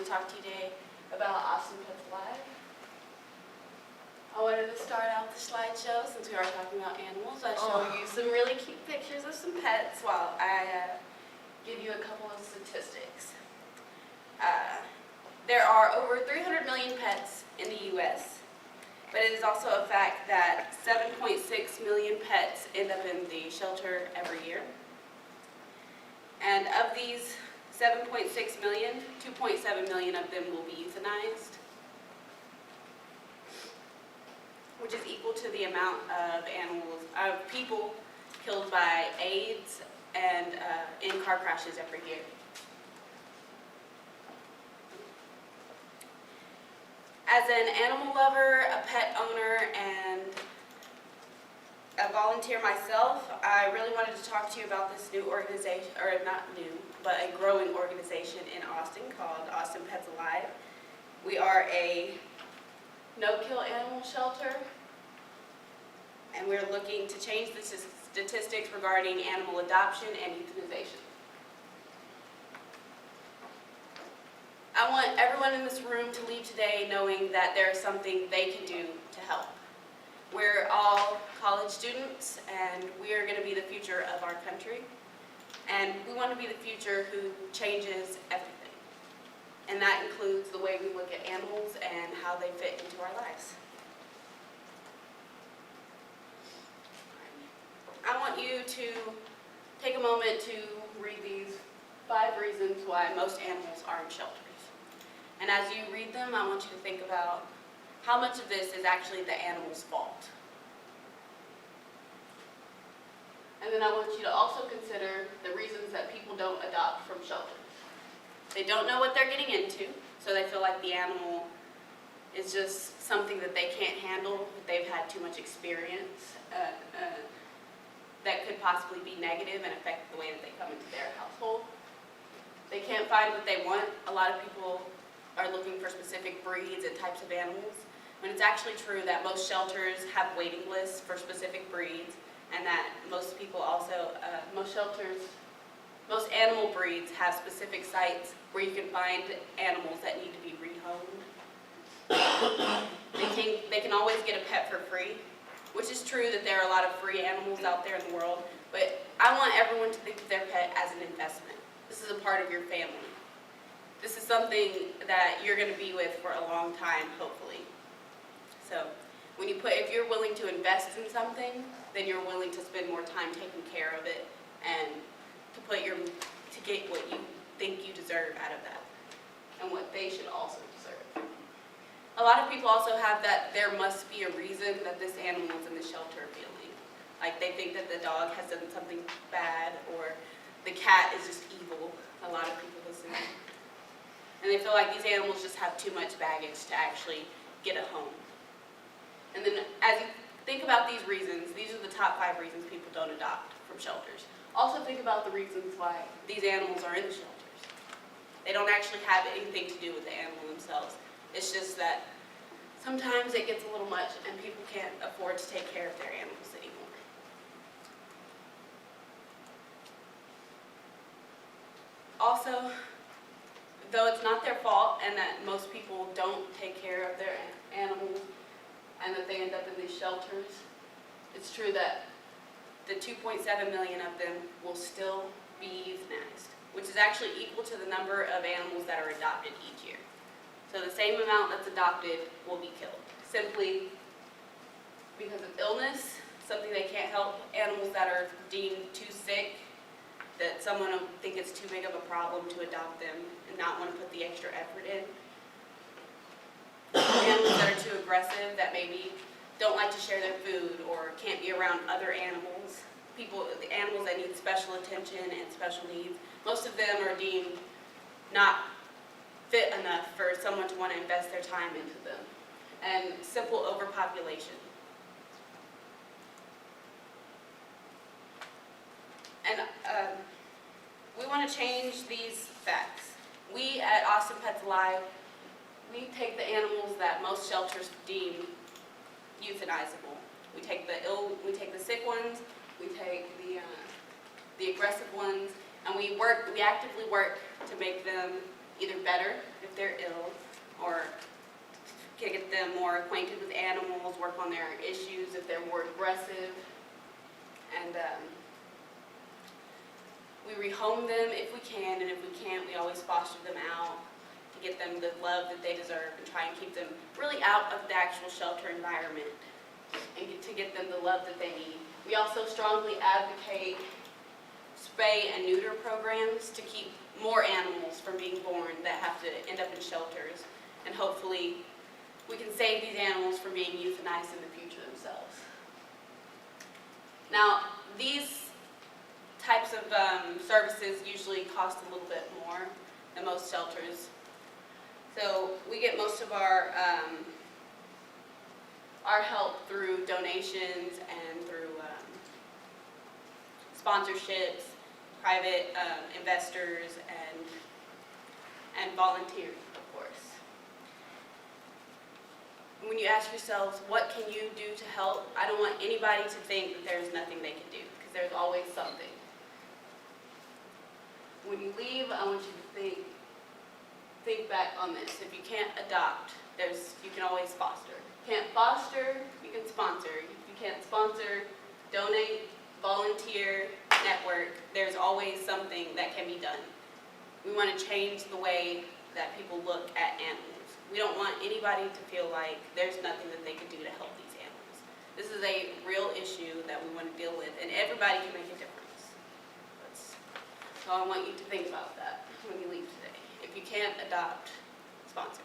talk to you today about Austin Pets Alive. I wanted to start out the slideshow, since we are talking about animals. I show you some really cute pictures of some pets while I give you a couple of statistics. There are over 300 million pets in the U.S., but it is also a fact that 7.6 million pets end up in the shelter every year. And of these 7.6 million, 2.7 million of them will be euthanized, which is equal to the amount of people killed by AIDS and in car crashes every year. As an animal lover, a pet owner, and a volunteer myself, I really wanted to talk to you about this new organization, or not new, but a growing organization in Austin called Austin Pets Alive. We are a no-kill animal shelter, and we're looking to change the statistics regarding animal adoption and euthanization. I want everyone in this room to leave today knowing that there is something they can do to help. We're all college students, and we are going to be the future of our country. And we want to be the future who changes everything. And that includes the way we look at animals and how they fit into our lives. I want you to take a moment to read these 5 reasons why most animals are in shelters. And as you read them, I want you to think about how much of this is actually the animal's fault. And then I want you to also consider the reasons that people don't adopt from shelters. They don't know what they're getting into, so they feel like the animal is just something that they can't handle, that they've had too much experience, that could possibly be negative and affect the way that they come into their household. They can't find what they want. A lot of people are looking for specific breeds and types of animals, when it's actually true that most shelters have waiting lists for specific breeds, and that most animal breeds have specific sites where you can find animals that need to be rehomed. They can always get a pet for free, which is true that there are a lot of free animals out there in the world, but I want everyone to think of their pet as an investment. This is a part of your family. This is something that you're going to be with for a long time, hopefully. So, if you're willing to invest in something, then you're willing to spend more time taking care of it and to get what you think you deserve out of that, and what they should also deserve. A lot of people also have that there must be a reason that this animal is in the shelter feeling. Like they think that the dog has done something bad, or the cat is just evil. A lot of people listen. And they feel like these animals just have too much baggage to actually get a home. And then as you think about these reasons, these are the top 5 reasons people don't adopt from shelters. Also think about the reasons why these animals are in the shelters. They don't actually have anything to do with the animal themselves. It's just that sometimes it gets a little much and people can't afford to take care of their animals anymore. Also, though it's not their fault and that most people don't take care of their animals and that they end up in these shelters, it's true that the 2.7 million of them will still be euthanized, which is actually equal to the number of animals that are adopted each year. So the same amount that's adopted will be killed, simply because of illness, something they can't help, animals that are deemed too sick, that someone will think it's too big of a problem to adopt them and not want to put the extra effort in. Animals that are too aggressive, that maybe don't like to share their food or can't be around other animals. The animals that need special attention and special needs, most of them are deemed not fit enough for someone to want to invest their time into them. And simple overpopulation. And we want to change these facts. We at Austin Pets Alive, we take the animals that most shelters deem euthanizable. We take the sick ones, we take the aggressive ones, and we actively work to make them either better if they're ill, or to get them more acquainted with animals, work on their issues if they're more aggressive. And we rehome them if we can, and if we can't, we always foster them out to get them the love that they deserve and try and keep them really out of the actual shelter environment and to get them the love that they need. We also strongly advocate spay and neuter programs to keep more animals from being born that have to end up in shelters, and hopefully we can save these animals from being euthanized in the future themselves. Now, these types of services usually cost a little bit more than most shelters. So we get most of our help through donations and through sponsorships, private investors, and volunteers, of course. When you ask yourselves, what can you do to help? I don't want anybody to think that there's nothing they can do, because there's always something. When you leave, I want you to think back on this. If you can't adopt, you can always foster. If you can't foster, you can sponsor. If you can't sponsor, donate, volunteer, network. There's always something that can be done. We want to change the way that people look at animals. We don't want anybody to feel like there's nothing that they can do to help these animals. This is a real issue that we want to deal with, and everybody can make a difference. So I want you to think about that when you leave today. If you can't adopt, sponsor.